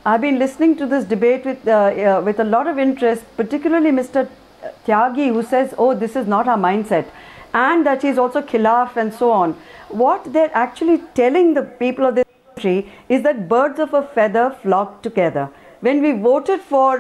I've been listening to this debate with a lot of interest, particularly Mr. Tyagi, who says, oh, this is not our mindset, and that he's also khilaf and so on. What they're actually telling the people of this country is that birds of a feather flock together. When we voted for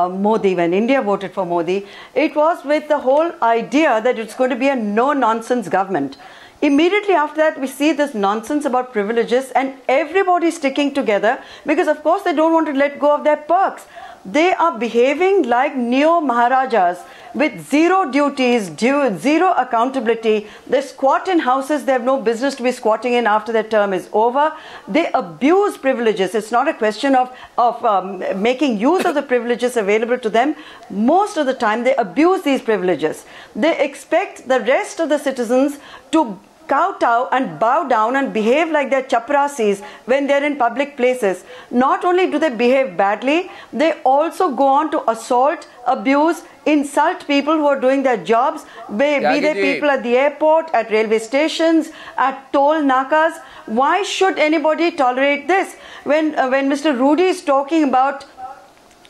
Modi, when India voted for Modi, it was with the whole idea that it's going to be a no-nonsense government. Immediately after that, we see this nonsense about privileges and everybody sticking together because, of course, they don't want to let go of their perks. They are behaving like neo-Maharajas with zero duties, zero accountability. They squat in houses they have no business to be squatting in after their term is over. They abuse privileges. It's not a question of making use of the privileges available to them. Most of the time, they abuse these privileges. They expect the rest of the citizens to kowtow and bow down and behave like they're chaprasis when they're in public places. Not only do they behave badly, they also go on to assault, abuse, insult people who are doing their jobs, be they people at the airport, at railway stations, at toll nakas. Why should anybody tolerate this? When Mr. Rudy is talking about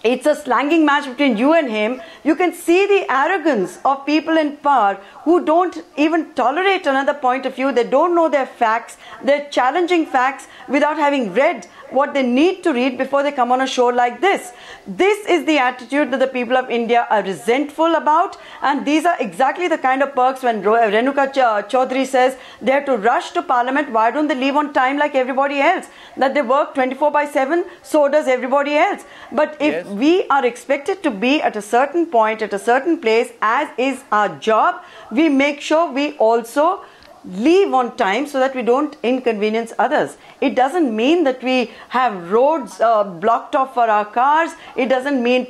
it's a slanging match between you and him, you can see the arrogance of people in power who don't even tolerate another point of view. They don't know their facts. They're challenging facts without having read what they need to read before they come on a show like this. This is the attitude that the people of India are resentful about, and these are exactly the kind of perks when Renuka Chaudhary says they have to rush to Parliament. Why don't they leave on time like everybody else? That they work 24/7, so does everybody else. But if we are expected to be at a certain point, at a certain place, as is our job, we make sure we also leave on time so that we don't inconvenience others. It doesn't mean that we have roads blocked off for our cars. It doesn't mean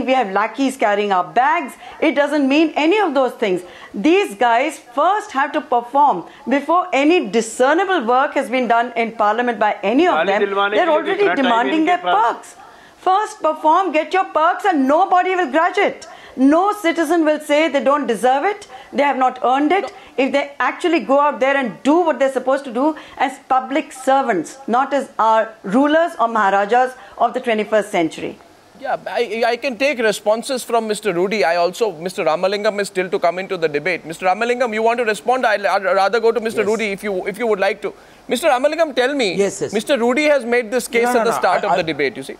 we have lackeys carrying our bags. It doesn't mean any of those things. These guys first have to perform before any discernible work has been done in Parliament by any of them. They're already demanding their perks. First perform, get your perks, and nobody will grudge it. No citizen will say they don't deserve it, they have not earned it, if they actually go out there and do what they're supposed to do as public servants, not as our rulers or Maharajas of the 21st century. Yeah, I can take responses from Mr. Rudy. Mr. Ramalingam is still to come into the debate. Mr. Ramalingam, you want to respond? I'd rather go to Mr. Rudy if you would like to. Mr. Ramalingam, tell me, Mr. Rudy has made this case at the start of the debate, you see.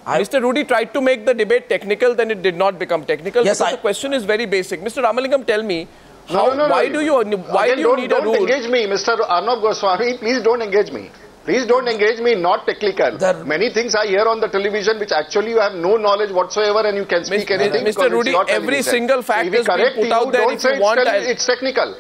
Mr. Rudy tried to make the debate technical, then it did not become technical. Yes, because the question is very basic. Mr. Ramalingam, tell me, why do you need a rule? Don't engage me, Mr. Arnab Goswami. Please don't engage me. Please don't engage me, not technical. Many things I hear on the television which actually you have no knowledge whatsoever and you can speak anything. Mr. Rudy, every single fact is being put out there. Don't say it's technical.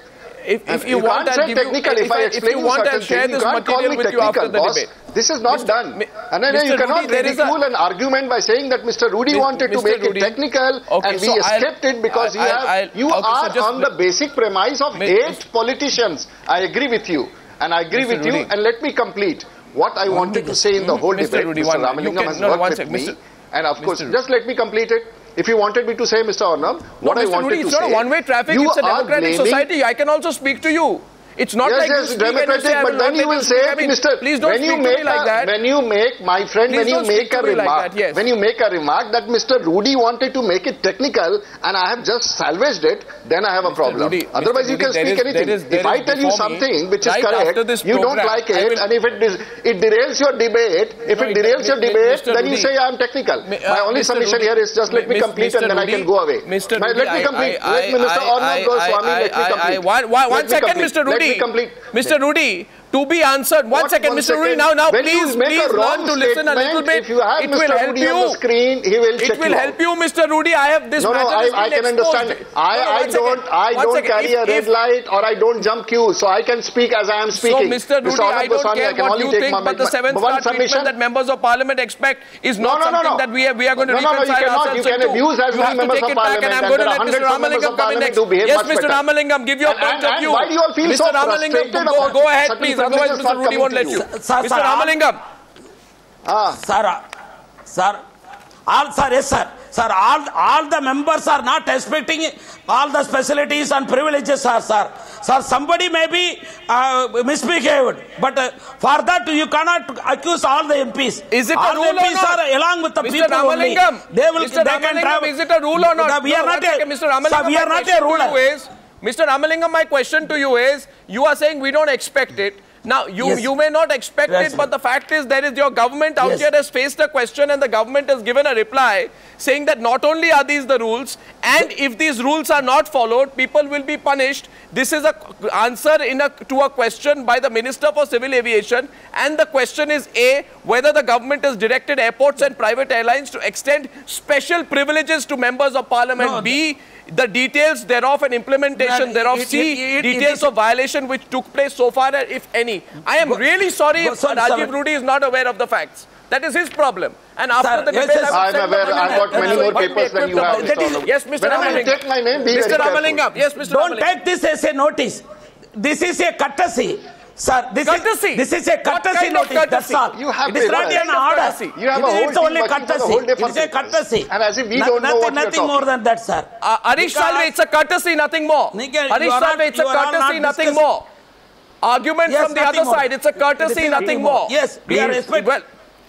If you want, I'll give you. If you want, I'll share this material with you after the debate. This is not done. And then you cannot ridicule an argument by saying that Mr. Rudy wanted to make it technical and we escaped it because you are on the basic premise of hate politicians. I agree with you. And I agree with you. And let me complete what I wanted to say in the whole debate. Mr. Ramalingam has worked with me. And of course, just let me complete it. If you wanted me to say, Mr. Arnab, what I wanted to say... It's not a one-way traffic, it's a democratic society. I can also speak to you. It's not like you speak democratic, but then you will say, Mr. Please don't speak to me like that. When you make, my friend, when you make a remark that Mr. Rudy wanted to make it technical and I have just salvaged it, then I have a problem. Otherwise, you can speak anything. If I tell you something which is correct, you don't like it, and if it derails your debate, then you say I am technical. My only submission here is just let me complete and then I can go away. Let me complete. Let Mr. Arnab Goswami let me complete. 1 second, Mr. Rudy. Mr. Rudy, to be answered. One second, Mr. Rudy. Now, please learn to listen a little bit. It will help you. On the screen, he will check it will help you, Mr. Rudy. I have this matter. I can understand. I don't carry a red light or I don't jump queue, so I can speak as I am speaking. So, Mr. Rudy, I don't care what you think, but the 7-star treatment that members of Parliament expect is not something that we are going to reconcile ourselves into. You can abuse as many members of Parliament. And I'm going to let Mr. Ramalingam come in next. Yes, Mr. Ramalingam, give your point of view. Why do you all feel so frustrated? Go ahead, please. Otherwise, Mr. Rudy won't let you. Mr. Ramalingam. Sir, yes, sir. Sir, all the members are not expecting all the facilities and privileges, sir. Sir, somebody may be misbehaved, but for that you cannot accuse all the MPs. Is it all a rule MPs or not? are along with the Mr. people only. Ramalingam, They can travel. Is it a rule or not? We are not Mr. Ramalingam, we are not a ruler. Mr. Ramalingam, my question to you is, you are saying we don't expect it. Now, you may not expect it, but the fact is your government out here has faced a question and the government has given a reply saying that not only are these the rules, and if these rules are not followed, people will be punished. This is an answer to a question by the Minister for Civil Aviation, and the question is A, whether the government has directed airports and private airlines to extend special privileges to members of parliament. No, B, the details thereof and implementation thereof. C, details of violation which took place so far, if any. I am really sorry if Rajiv Rudi is not aware of the facts. That is his problem. And after the debate, I'm aware. I've got many more papers than you have. Yes, Mr. Ramalingam. Take my name. Mr. Ramalingam. Yes, Mr. Don't take this as a notice. This is a courtesy. Sir, this is a courtesy notice. That's all. You have it is not an order. You have a whole it's only courtesy. It's a courtesy. And as if we don't know what you're nothing more than that, sir. Harish Salve, it's a courtesy, nothing more. Harish Salve, it's a courtesy, nothing more. Argument from the other side, it's a courtesy, nothing more. Yes, we are expecting. Well,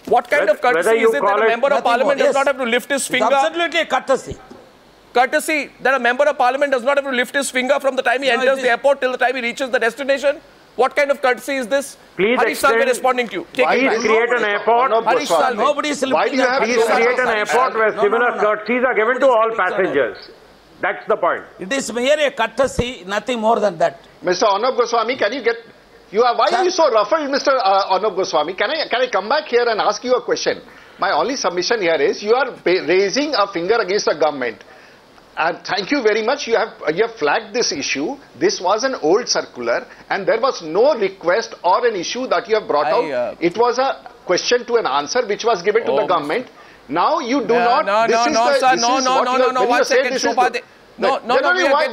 what kind of courtesy is it that a member of parliament does not have to lift his finger? Absolutely a courtesy. Courtesy that a member of parliament does not have to lift his finger from the time he enters the airport till the time he reaches the destination? What kind of courtesy is this? Please Harish Salve responding to you. Please create an airport. Harish Salve. Nobody is Please create an airport where similar courtesies are given to all passengers. That's the point. It is merely a courtesy, nothing more than that. Mr. Arnab Goswami, can you get... why are you so ruffled, Mr. Arnab Goswami? Can I come back here and ask you a question? My only submission here is you are raising a finger against the government. And thank you very much. You have flagged this issue. This was an old circular and there was no request or an issue that you have brought out. It was a question to an answer which was given to the government. Now you do not... No, one second. Why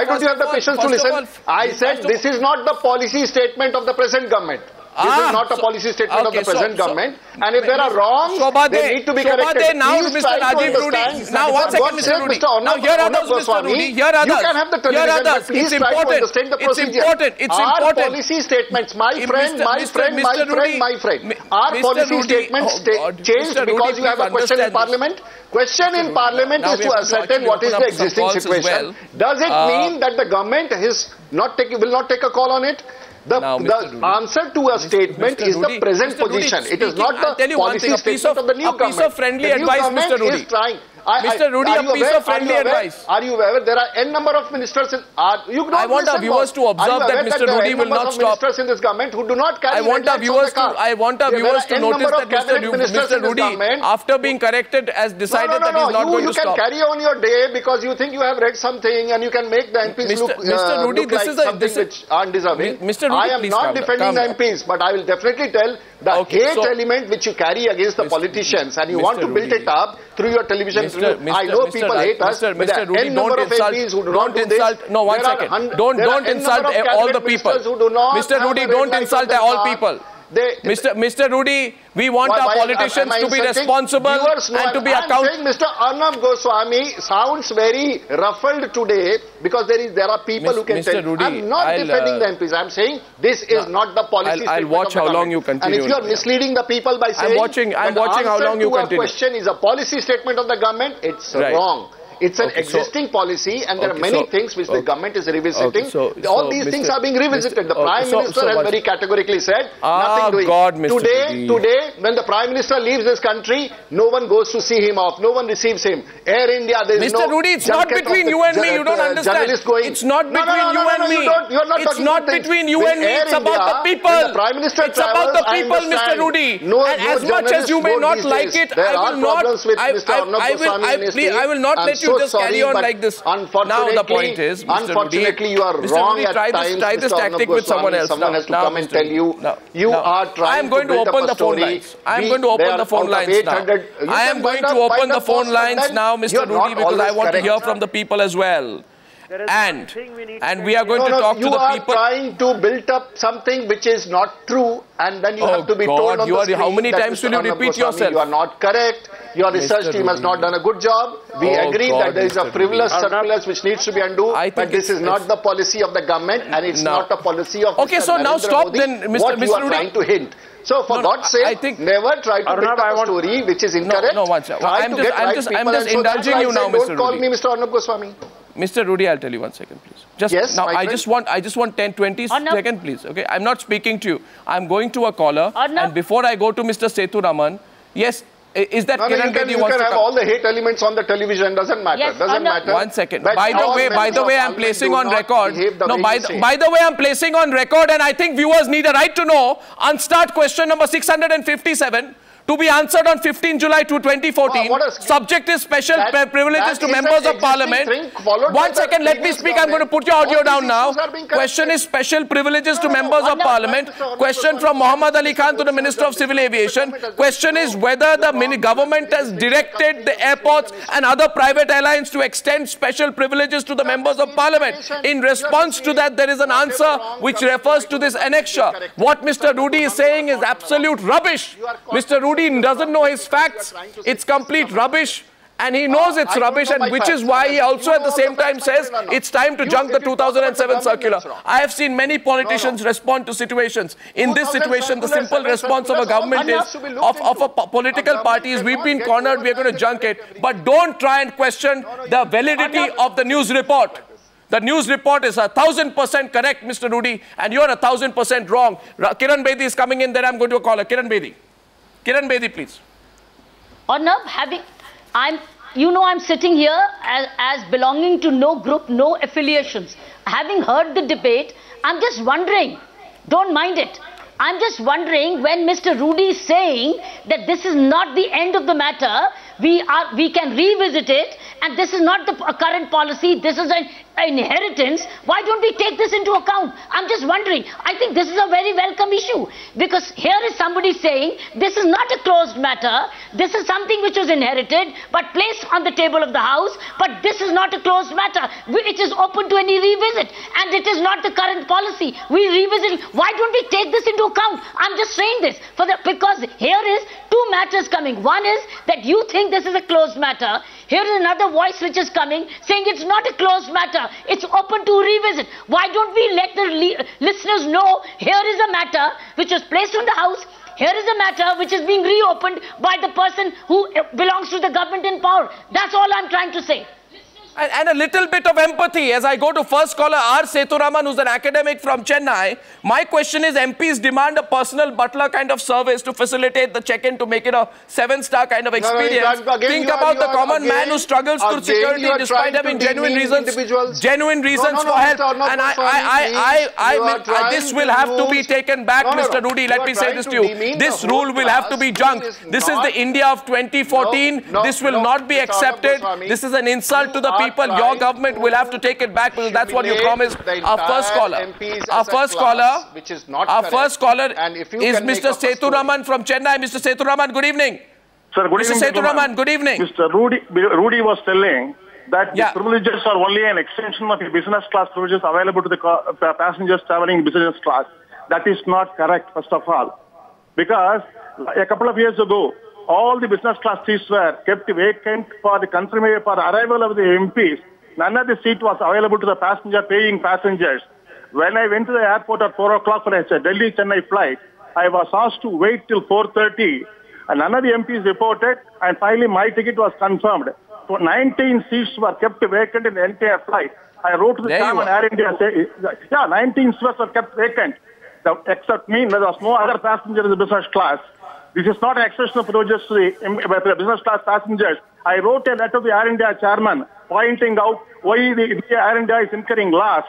don't you have the patience to listen? I said this is not the policy statement of the present government. This is not a policy statement of the present government. And if there are wrongs, they need to be corrected. Now, Mr. Rajiv Rudi. Now, one second, Mr. Rudi. Now, here are others, Mr. Rudi. Here are others. You can have the television, but please try to understand the procedure. Our policy statements, my friend. Our policy statements changed because you have a question in Parliament. Question in Parliament is to ascertain what is the existing situation. Does it mean that the government will not take a call on it? The answer to a statement is the present position. It is not the policy statement of the new government. A piece of friendly advice, Mr. Rudi. Mr. Rudi, a piece of friendly advice. Are you aware there are n number of ministers I want our viewers to observe that Mr. Rudi will not stop. Ministers in this government who do not carry I want our viewers to notice that Mr. Rudi, after being corrected, has decided that he is not going to stop. You can carry on your day because you think you have read something and you can make the MPs look like something which aren't deserving. I am not defending the MPs, but I will definitely tell the hate element which you carry against the politicians and you want to build it up through your television. I know people hate us, but there are n number of MPs who do not do this. No, one second. Don't insult all the people. Mr. Rudi, don't insult all people. Mr. Rudi, we want our politicians to be responsible and to be accountable. Mr. Arnab Goswami sounds very ruffled today because there are people who can tell. I'm not defending the MPs. I'm saying this is not the policy. I'll watch how long you continue. And if you are misleading the people by saying I'm watching how long you continue. The question is a policy statement of the government, it's wrong. It's an existing policy and there are many things which the government is revisiting. All these things are being revisited. The Prime Minister has very categorically said, nothing doing. Today, when the Prime Minister leaves this country, no one goes to see him off. No one receives him. Air India, there is Mr. Rudi, it's not between you and me. You don't understand. It's not between you and me. It's not between you and me. It's about the people. It's about the people, Mr. Rudi. And as much as you may not like it, I will not let you just carry on like this. Now the point is, unfortunately, you are wrong at times. Try this tactic with someone else. Someone has to come and tell you. You are trying to build up a story. I am going to open the phone lines now. I am going to open the phone lines now, Mr. Rudi, because I want to hear from the people as well. and we are going to talk to the people. You are trying to build up something which is not true, and then you have to be told on the screen how many times will you repeat yourself? You are not correct. Your research team has not done a good job. We agree that there is a frivolous circulars which needs to be undone, but this is not the policy of the government, and it's not a policy of Mr. so now stop Modi, then, Mr. what you are trying to hint. So for God's sake, never try to build up a story which is incorrect. I'm just indulging you now, Mr. Rudy. Don't call me Mr. Arnab Goswami. Mr. Rudy, I'll tell you 1 second, please. I just want 10, 20 seconds, please. Okay, I'm not speaking to you. I'm going to a caller, and before I go to Mr. Sethuraman, yes. Is that Kiran Bedi wants to come? You can have all the hate elements on the television. Doesn't matter. Yes, doesn't matter. 1 second. By the way, I'm placing on record. No, by the way, I'm placing on record, and I think viewers need a right to know. Unstart question number 657. To be answered on 15 July 2014. Subject is special privileges to members of parliament. 1 second, let me speak. I'm going to put your audio down now. Question is special privileges to members of parliament. Question from Muhammad Ali Khan to the Minister of Civil Aviation. Question is whether the government has directed the airports and other private airlines to extend special privileges to the members of parliament. In response to that, there is an answer which refers to this annexure. What Mr. Rudy is saying is absolute rubbish. Mr. Rudy doesn't know his facts. It's complete rubbish, and he knows it's rubbish, and which is why he also at the same time says it's time to junk the 2007 circular. I have seen many politicians respond to situations. In this situation, the simple response of a government is, of a political party is, we've been cornered, we're going to junk it. But don't try and question the validity of the news report. The news report is 1000% correct, Mr. Rudy, and you're 1000% wrong. Kiran Bedi is coming in, then I'm going to call her. Kiran Bedi. Kiran Bedi, please. Arnab, I'm sitting here as belonging to no group, no affiliations. Having heard the debate, I'm just wondering, don't mind it. I'm just wondering when Mr. Rudy is saying that this is not the end of the matter, we can revisit it, and this is not the current policy, this is an inheritance. Why don't we take this into account? I'm just wondering. I think this is a very welcome issue, because here is somebody saying this is not a closed matter, this is something which was inherited but placed on the table of the House, but this is not a closed matter. It is open to any revisit, and it is not the current policy. We revisit. Why don't we take this into account? I'm just saying this because here is two matters coming. One is that you think this is a closed matter. Here is another voice which is coming saying it's not a closed matter. It's open to revisit. Why don't we let the listeners know here is a matter which was placed on the House. Here is a matter which is being reopened by the person who belongs to the government in power. That's all I'm trying to say. And a little bit of empathy as I go to first caller R. Sethuraman, who's an academic from Chennai. My question is, MPs demand a personal butler kind of service to facilitate the check-in, to make it a 7-star kind of experience. Think about the common man who struggles to security despite having genuine reasons for help. And this will have to be taken back, Mr. Rudy. Let me say this to you. This rule will have to be junked. This is the India of 2014. This will not be accepted. This is an insult to the people. Your government will have to take it back, because that's what you promised. Our first caller is Mr. Sethuraman from Chennai. Mr. Sethuraman, good evening. Sir, good evening. Mr. Sethuraman, good evening. Mr. Rudy was telling that the privileges are only an extension of the business class privileges available to the passengers traveling in business class. That is not correct, first of all. Because a couple of years ago, all the business class seats were kept vacant for the arrival of the MPs. None of the seat was available to the paying passengers. When I went to the airport at 4 o'clock for a Delhi-Chennai flight, I was asked to wait till 4:30. And none of the MPs reported, and finally my ticket was confirmed. So 19 seats were kept vacant in the entire flight. I wrote to the chairman Air India, 19 seats were kept vacant. Except me, there was no other passenger in the business class. This is not an extension of privileges to the business class passengers. I wrote a letter to the Air India chairman pointing out why the Air India is incurring loss.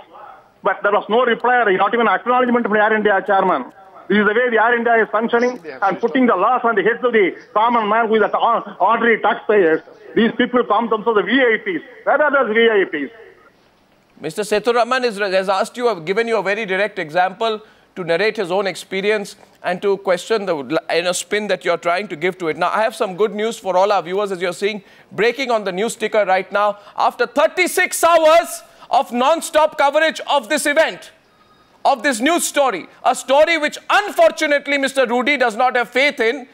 But there was no reply, not even acknowledgement from the Air India chairman. This is the way the Air India is functioning and putting the loss on the heads of the common man who is the ordinary taxpayers. These people come themselves the VIPs. Where are those VIPs? Mr. Sethuraman has asked you, given you a very direct example to narrate his own experience and to question the spin that you're trying to give to it. Now, I have some good news for all our viewers, as you're seeing, breaking on the news ticker right now. After 36 hours of non-stop coverage of this event, of this news story, a story which unfortunately Mr. Rudy does not have faith in.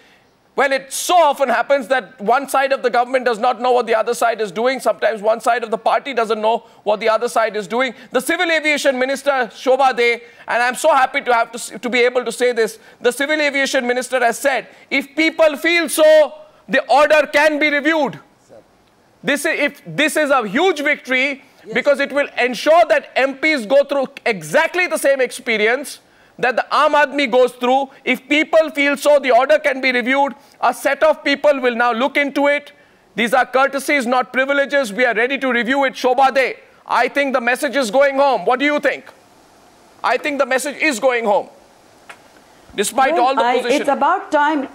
Well, it so often happens that one side of the government does not know what the other side is doing. Sometimes one side of the party doesn't know what the other side is doing. The Civil Aviation Minister, Shobha De, and I'm so happy to have to be able to say this, the Civil Aviation Minister has said, if people feel so, the order can be reviewed. This is a huge victory, because it will ensure that MPs go through exactly the same experience that the Aam Aadmi goes through. If people feel so, the order can be reviewed. A set of people will now look into it. These are courtesies, not privileges. We are ready to review it. Shobha De, I think the message is going home. What do you think? I think the message is going home, despite all the position. It's about time,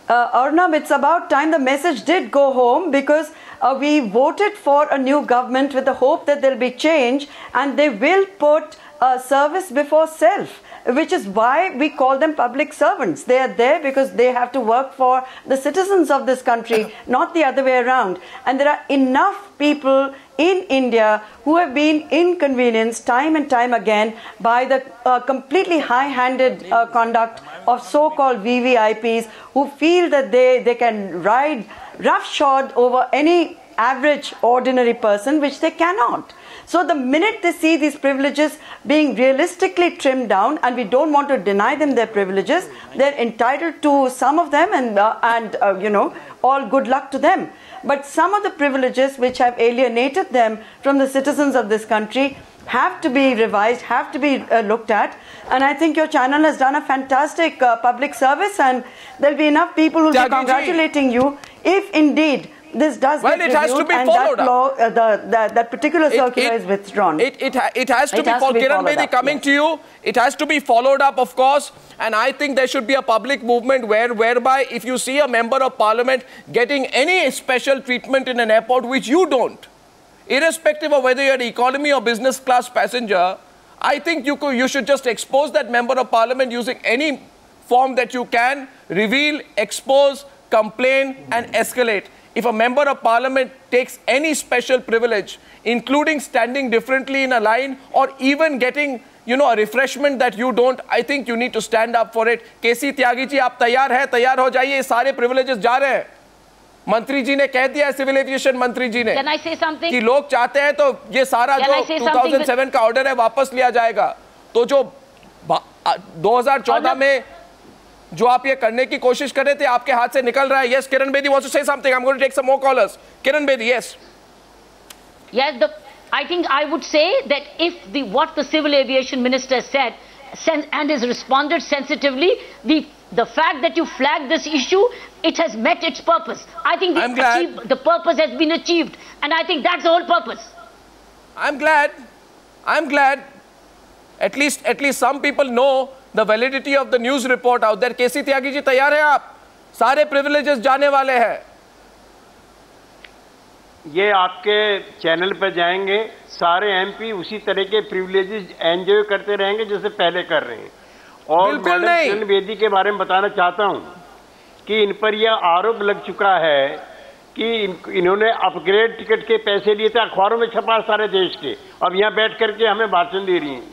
Arnab, it's about time the message did go home, because we voted for a new government with the hope that there'll be change, and they will put service before self, which is why we call them public servants. They are there because they have to work for the citizens of this country, not the other way around. And there are enough people in India who have been inconvenienced time and time again by the completely high-handed conduct of so-called VVIPs, who feel that they can ride roughshod over any average ordinary person, which they cannot. So the minute they see these privileges being realistically trimmed down, and we don't want to deny them their privileges, they're entitled to some of them, and you know, all good luck to them. But some of the privileges which have alienated them from the citizens of this country have to be revised, have to be looked at. And I think your channel has done a fantastic public service, and there'll be enough people who will be congratulating you if indeed this does get reviewed, it has to be and followed that law, that particular circular is withdrawn. It has to be followed. Kiran Bedi, coming to you, it has to be followed up, of course. And I think there should be a public movement whereby if you see a member of parliament getting any special treatment in an airport, which you don't, irrespective of whether you're an economy or business class passenger, I think you should just expose that member of parliament using any form that you can, reveal, expose, complain and escalate. If a member of parliament takes any special privilege, including standing differently in a line or even getting, you know, a refreshment that you don't, I think you need to stand up for it. KC Tyagi ji, aap taiyar hai, taiyar ho jaiye, ye sare privileges ja rahe hain. मंत्री जी ने कह दिया, civil aviation मंत्री जी ने कि लोग चाहते हैं तो ये सारा जो 2007 का ऑर्डर है वापस लिया जाएगा. तो जो 2014 में जो आप ये करने की कोशिश कर रहे थे, आपके हाथ से निकल रहा है. Yes, Kiran Bedi wants to say something. I'm going to take some more callers. Kiran Bedi, yes. Yes, I think I would say that if what the civil aviation minister said and has responded sensitively, the fact that you flagged this issue, it has met its purpose. I think the purpose has been achieved, and I think that's the whole purpose. I'm glad. At least some people know the validity of the news report out there. KC Tyagi ji, तैयार हैं आप? सारे privileges जाने वाले हैं. ये आपके channel पर जाएंगे, सारे एमपी उसी तरह के प्रिविलेजेस एंजॉय करते रहेंगे जैसे पहले कर रहे हैं. और किरण बेदी के बारे में बताना चाहता हूं कि इन पर यह आरोप लग चुका है कि इन्होंने अपग्रेड टिकट के पैसे लिए थे, अखबारों में छपा सारे देश के, अब यहाँ बैठ करके हमें भाषण दे रही हैं.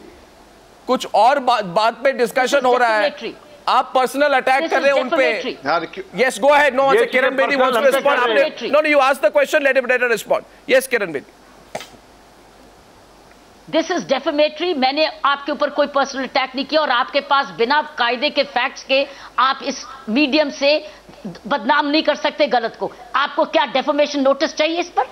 कुछ और बात पे डिस्कशन हो रहा है, आप पर्सनल अटैक कर रहे हैं उन पे. Yes, go ahead. No, Kiran Bedi wants to respond. No, you ask the question, let her respond. Yes, Kiran Bedi. This is defamatory. मैंने आपके ऊपर कोई पर्सनल अटैक नहीं किया और आपके पास बिना कायदे के फैक्ट्स के आप इस मीडियम से बदनाम नहीं कर सकते गलत को. आपको क्या डेफमेशन नोटिस चाहिए इस पर?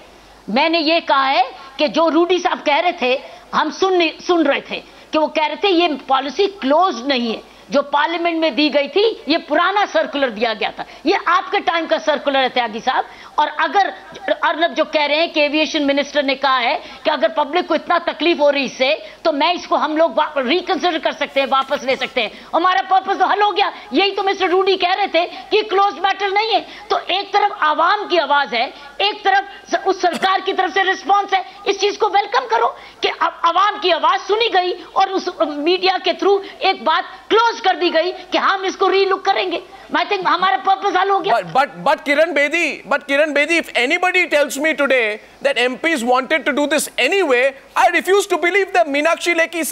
मैंने ये कहा है कि जो रूडी साहब कह रहे थे, हम सुन रहे थे कि वो कह रहे थे ये पॉलिसी क्लोज नहीं है, जो पार्लियामेंट में दी गई थी, ये पुराना सर्कुलर दिया गया था. ये आपके टाइम का सर्कुलर है त्यागी साहब. और अगर अर्नब जो कह रहे हैं कि एविएशन मिनिस्टर ने कहा है कि अगर पब्लिक को इतना तकलीफ हो रही इससे, तो मैं इसको हम लोग रिकंसिडर कर सकते हैं, वापस ले सकते हैं, हमारा पर्पस तो हल हो गया. यही तो मिस्टर रूडी कह रहे थे कि क्लोज मैटर नहीं है. तो एक तरफ आवाम की आवाज है, एक तरफ उस सरकार की तरफ से रिस्पॉन्स है. इस चीज को वेलकम करो कि अब आवाम की आवाज सुनी गई और उस मीडिया के थ्रू एक बात क्लोज सोच कर दी गई कि हम इसको रीलुक करेंगे. I think हमारा पर्पस हल हो गया. But Kiran Bedi, if anybody tells me today that MPs wanted to do this anyway, I refuse to believe them. Meenakshi Lekhi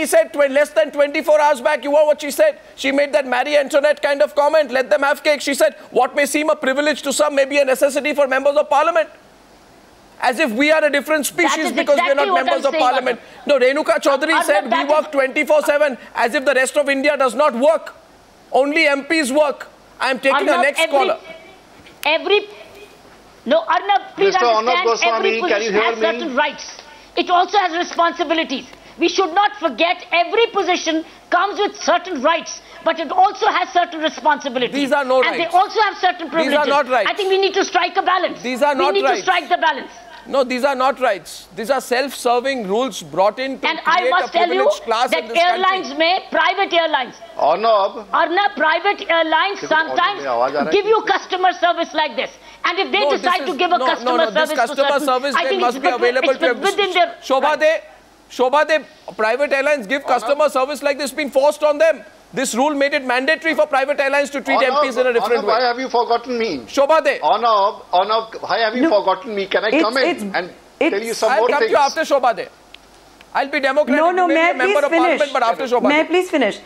said less than 24 hours back, you know what she said? She made that Marie Antoinette kind of comment, let them have cake. She said, what may seem a privilege to some may be a necessity for members of parliament. As if we are a different species because we are not members of parliament. No, Renuka Chaudhary said we work 24/7 as if the rest of India does not work. Only MPs work. I am taking our next caller. No, Arnab, please understand, every position has certain rights. It also has responsibilities. We should not forget every position comes with certain rights, but it also has certain responsibilities. These are no rights. And they also have certain privileges. These are not rights. I think we need to strike a balance. These are not rights. We need to strike the balance. No, these are not rights. These are self-serving rules brought in to and create a privileged class in this country. And I must tell you that airlines private airlines, Arnab, private airlines sometimes give you customer service like this. And if they decide to give a customer service to certain, I think must be available to within their Shobha De, private airlines give customer service like this, been forced on them. This rule made it mandatory for private airlines to treat MPs in a different way. Why have you forgotten me? Shobha De. Why have you forgotten me? Can I come in and tell you some more things? I'll come to you after Shobha De. I'll be Democratic. No, may I member of parliament, but after Shobha De. May I please finish?